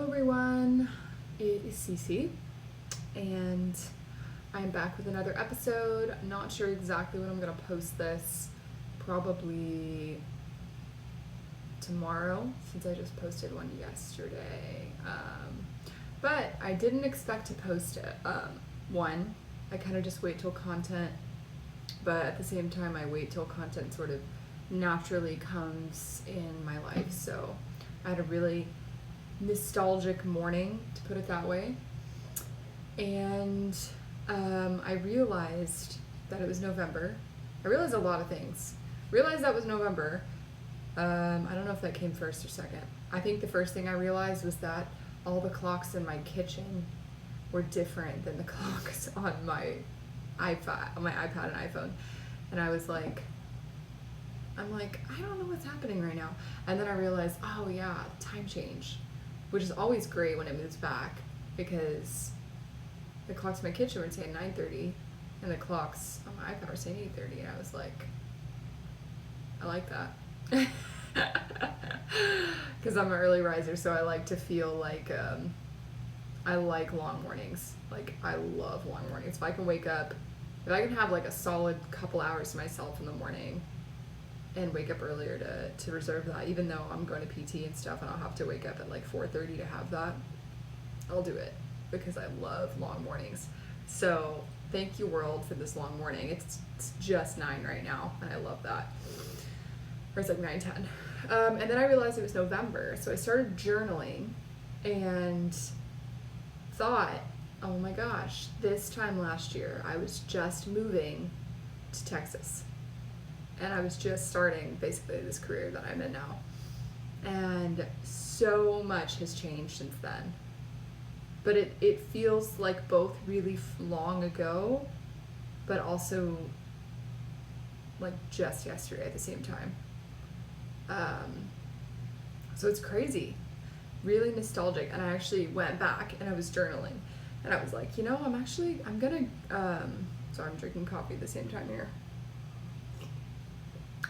everyone, it is Cece, and I'm back with another episode. I'm not sure exactly when I'm going to post this, probably tomorrow, since I just posted one yesterday. But I didn't expect to post it. One, I kind of just wait till content, but at the same time I wait till content sort of naturally comes in my life. So I had a really nostalgic morning, to put it that way, and I realized that it was November. I realized a lot of things. Realized that was November. I don't know if that came first or second. I think the first thing I realized was that all the clocks in my kitchen were different than the clocks on my iPad and iPhone, and I was like, I don't know what's happening right now. And then I realized, oh yeah, time change, which is always great when it moves back, because the clocks in my kitchen were saying 9:30 and the clocks on my iPad were saying 8:30, and I was like, I like that. Because I'm an early riser, so I like to feel like I like long mornings. Like, I love long mornings. If I can wake up, if I can have like a solid couple hours to myself in the morning and wake up earlier to reserve that, even though I'm going to PT and stuff and I'll have to wake up at like 4:30 to have that, I'll do it because I love long mornings. So thank you, world, for this long morning. It's just 9 right now, and I love that. Or it's like 9:10. And then I realized it was November, so I started journaling and thought, oh my gosh, this time last year I was just moving to Texas. And I was just starting basically this career that I'm in now. And so much has changed since then. But it feels like both really long ago, but also like just yesterday at the same time. So it's crazy, really nostalgic. And I actually went back and I was journaling. And I was like, I'm gonna, sorry, I'm drinking coffee at the same time here.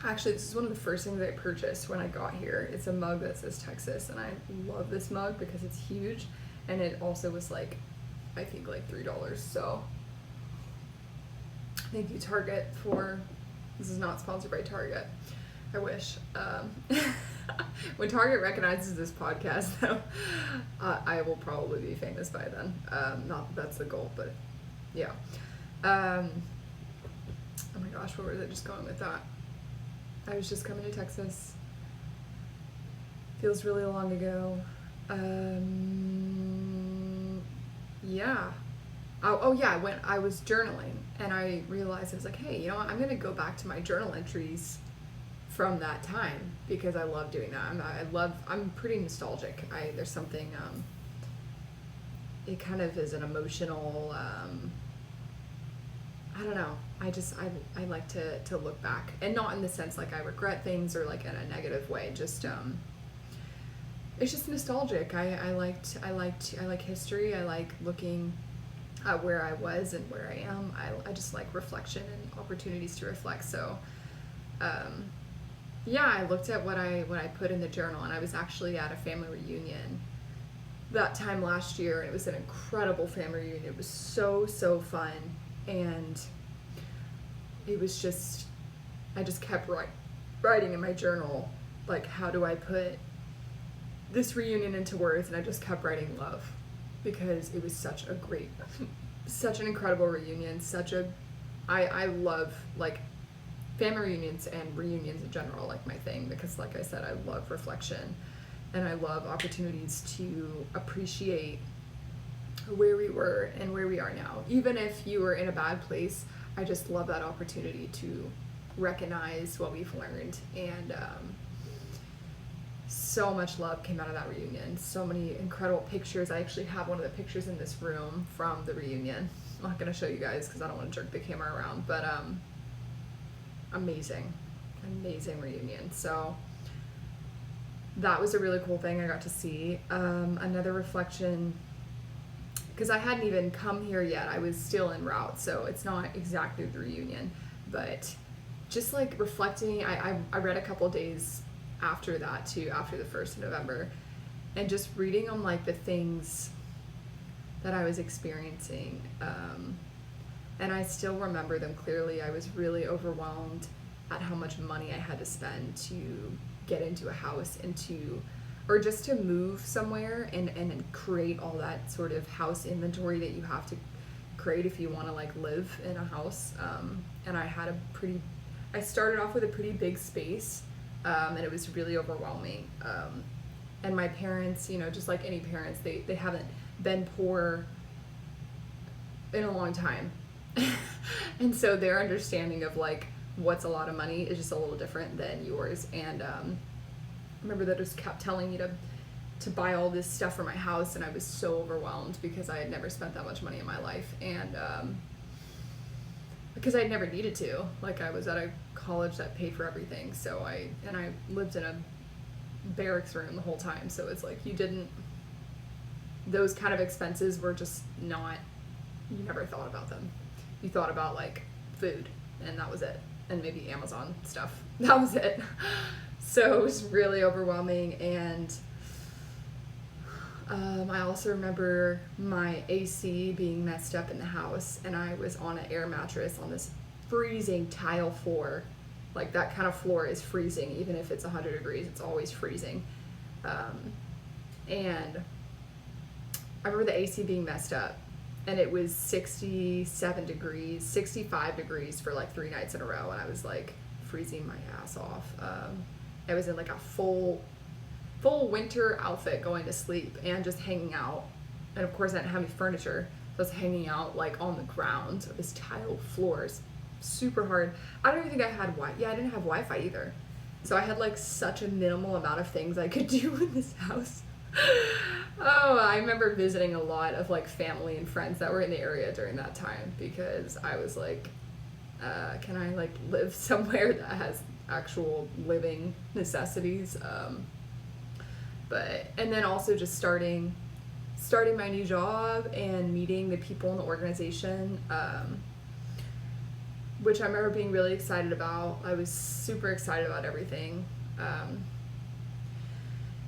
Actually, this is one of the first things I purchased when I got here. It's a mug that says Texas, and I love this mug because it's huge, and it also was like, I think like $3. So thank you, Target, this is not sponsored by Target. I wish. When Target recognizes this podcast, though, I will probably be famous by then. Not that that's the goal, but yeah. Oh my gosh, where was I just going with that? I was just coming to Texas. Feels really long ago. Yeah. Oh yeah, I was journaling, and I realized, I was like, hey, you know what? I'm gonna go back to my journal entries from that time, because I love doing that. I'm pretty nostalgic. There's something, it kind of is an emotional, I don't know. I like to look back, and not in the sense like I regret things or like in a negative way. Just it's just nostalgic. I like history. I like looking at where I was and where I am. I just like reflection and opportunities to reflect. So yeah, I looked at what I put in the journal, and I was actually at a family reunion that time last year, and it was an incredible family reunion. It was so fun. And it was just, I just kept writing in my journal, like, how do I put this reunion into words? And I just kept writing love, because it was such an incredible reunion. I love, like, family reunions and reunions in general, like, my thing, because like I said, I love reflection, and I love opportunities to appreciate where we were and where we are now. Even if you were in a bad place, I just love that opportunity to recognize what we've learned. And so much love came out of that reunion. So many incredible pictures. I actually have one of the pictures in this room from the reunion. I'm not going to show you guys because I don't want to jerk the camera around, but amazing reunion. So that was a really cool thing I got to see. Another reflection, because I hadn't even come here yet. I was still en route, so it's not exactly the reunion, but just like reflecting. I read a couple days after that too, after the 1st of November, and just reading on like the things that I was experiencing. And I still remember them clearly. I was really overwhelmed at how much money I had to spend to get into a house and or just to move somewhere and create all that sort of house inventory that you have to create if you want to like live in a house. And I started off with a pretty big space, and it was really overwhelming. And my parents, you know, just like any parents, they haven't been poor in a long time. And so their understanding of like what's a lot of money is just a little different than yours. And I remember that just kept telling me to buy all this stuff for my house, and I was so overwhelmed because I had never spent that much money in my life, and because I had never needed to. Like, I was at a college that paid for everything, so I lived in a barracks room the whole time, so it's like those kind of expenses were just not, you never thought about them. You thought about like food, and that was it, and maybe Amazon stuff. That was it. So it was really overwhelming. And I also remember my AC being messed up in the house, and I was on an air mattress on this freezing tile floor. Like, that kind of floor is freezing, even if it's 100 degrees, it's always freezing. And I remember the AC being messed up, and it was 65 degrees for like 3 nights in a row, and I was like freezing my ass off. I was in like a full winter outfit going to sleep and just hanging out. And of course I didn't have any furniture, so I was hanging out like on the ground of this tile floors, super hard. I don't even think I had I didn't have Wi-Fi either. So I had like such a minimal amount of things I could do in this house. Oh, I remember visiting a lot of like family and friends that were in the area during that time, because I was like, can I like live somewhere that has actual living necessities? And then also just starting my new job and meeting the people in the organization, which I remember being really excited about. I was super excited about everything.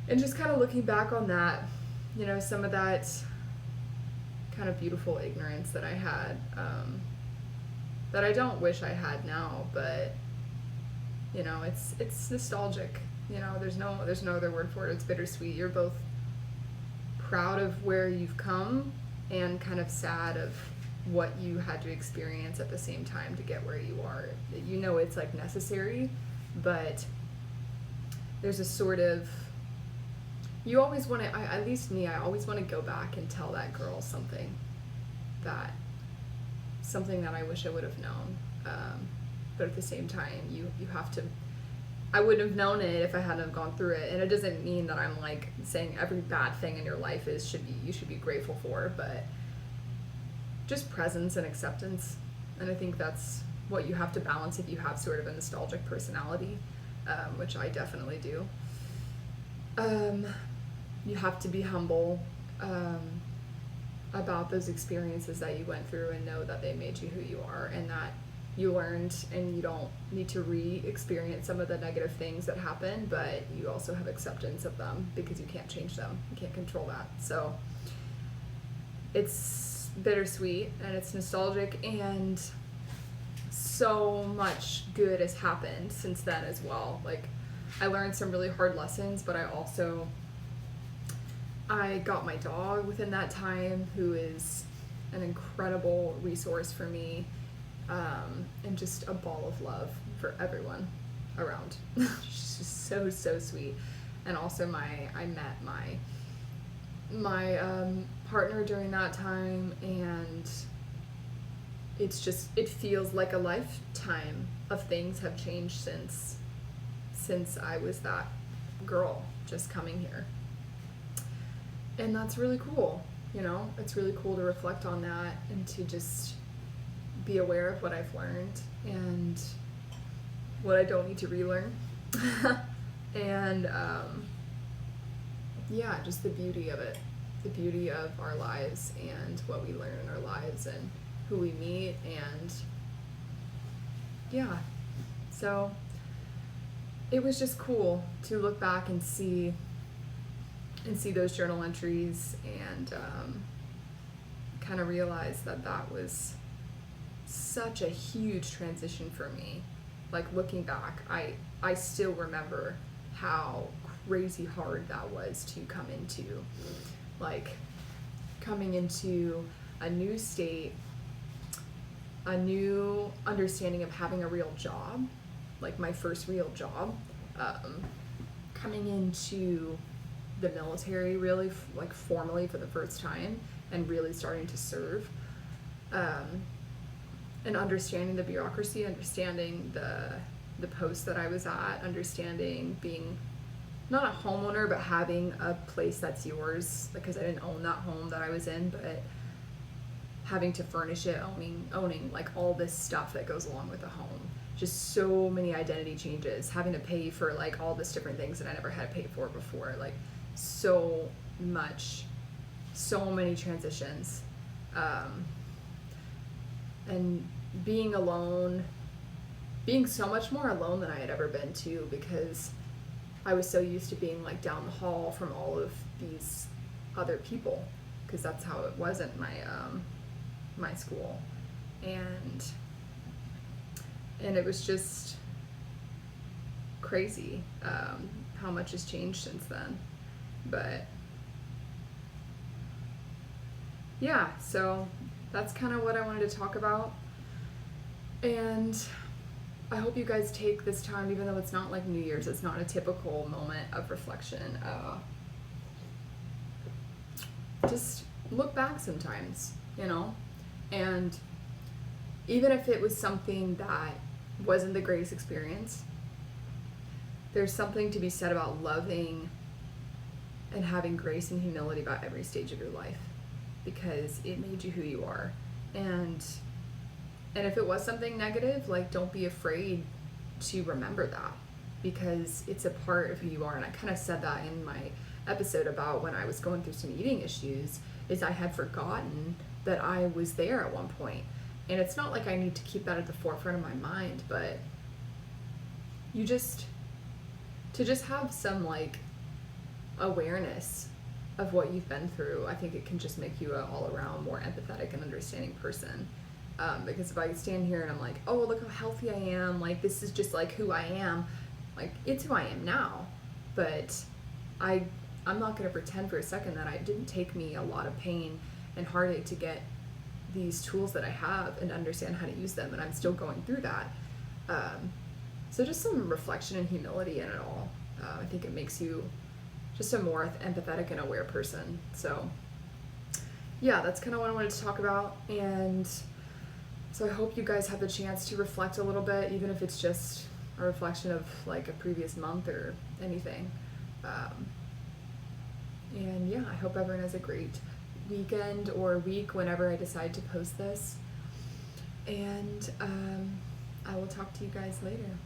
And just kind of looking back on that, you know, some of that kind of beautiful ignorance that I had, that I don't wish I had now, but, you know, it's nostalgic. You know, there's no other word for it. It's bittersweet. You're both proud of where you've come and kind of sad of what you had to experience at the same time to get where you are. You know, it's like necessary, but there's a sort of, you always want to, at least me, I always want to go back and tell that girl something that I wish I would have known. But at the same time, you have to, I wouldn't have known it if I hadn't have gone through it. And it doesn't mean that I'm like saying every bad thing in your life you should be grateful for, but just presence and acceptance. And I think that's what you have to balance if you have sort of a nostalgic personality, which I definitely do. You have to be humble about those experiences that you went through, and know that they made you who you are, and that you learned, and you don't need to re-experience some of the negative things that happened, but you also have acceptance of them because you can't change them. You can't control that. So it's bittersweet and it's nostalgic, and so much good has happened since then as well. Like, I learned some really hard lessons, but I got my dog within that time, who is an incredible resource for me, and just a ball of love for everyone around. She's just so, so sweet. And also I met my partner during that time, and it feels like a lifetime of things have changed since I was that girl just coming here. And that's really cool, you know? It's really cool to reflect on that and to just be aware of what I've learned and what I don't need to relearn. And yeah, just the beauty of it, the beauty of our lives and what we learn in our lives and who we meet. And yeah, so it was just cool to look back and see and see those journal entries and kind of realize that that was such a huge transition for me. Like looking back, I still remember how crazy hard that was to come into. Like coming into a new state, a new understanding of having a real job, like my first real job, coming into the military really like formally for the first time and really starting to serve, and understanding the bureaucracy, understanding the post that I was at, understanding being not a homeowner but having a place that's yours, because I didn't own that home that I was in, but having to furnish it, owning like all this stuff that goes along with a home. Just so many identity changes, having to pay for like all this different things that I never had paid for before, like so many transitions, and being alone, being so much more alone than I had ever been too, because I was so used to being like down the hall from all of these other people, because that's how it was at my school, and it was just crazy how much has changed since then. But yeah, so that's kind of what I wanted to talk about, and I hope you guys take this time, even though it's not like New Year's, it's not a typical moment of reflection. Just look back sometimes, you know, and even if it was something that wasn't the greatest experience, there's something to be said about loving and having grace and humility about every stage of your life, because it made you who you are. And if it was something negative, like, don't be afraid to remember that, because it's a part of who you are. And I kind of said that in my episode about when I was going through some eating issues, is I had forgotten that I was there at one point. And it's not like I need to keep that at the forefront of my mind, but to just have some like awareness of what you've been through, I think it can just make you an all-around more empathetic and understanding person. Because if I stand here and I'm like, oh, look how healthy I am, like this is just like who I am, like it's who I am now, but I'm not going to pretend for a second that it didn't take me a lot of pain and heartache to get these tools that I have and understand how to use them, and I'm still going through that. So just some reflection and humility in it all. I think it makes you just a more empathetic and aware person. So yeah, that's kind of what I wanted to talk about. And so I hope you guys have the chance to reflect a little bit, even if it's just a reflection of like a previous month or anything. And yeah, I hope everyone has a great weekend or week whenever I decide to post this. And I will talk to you guys later.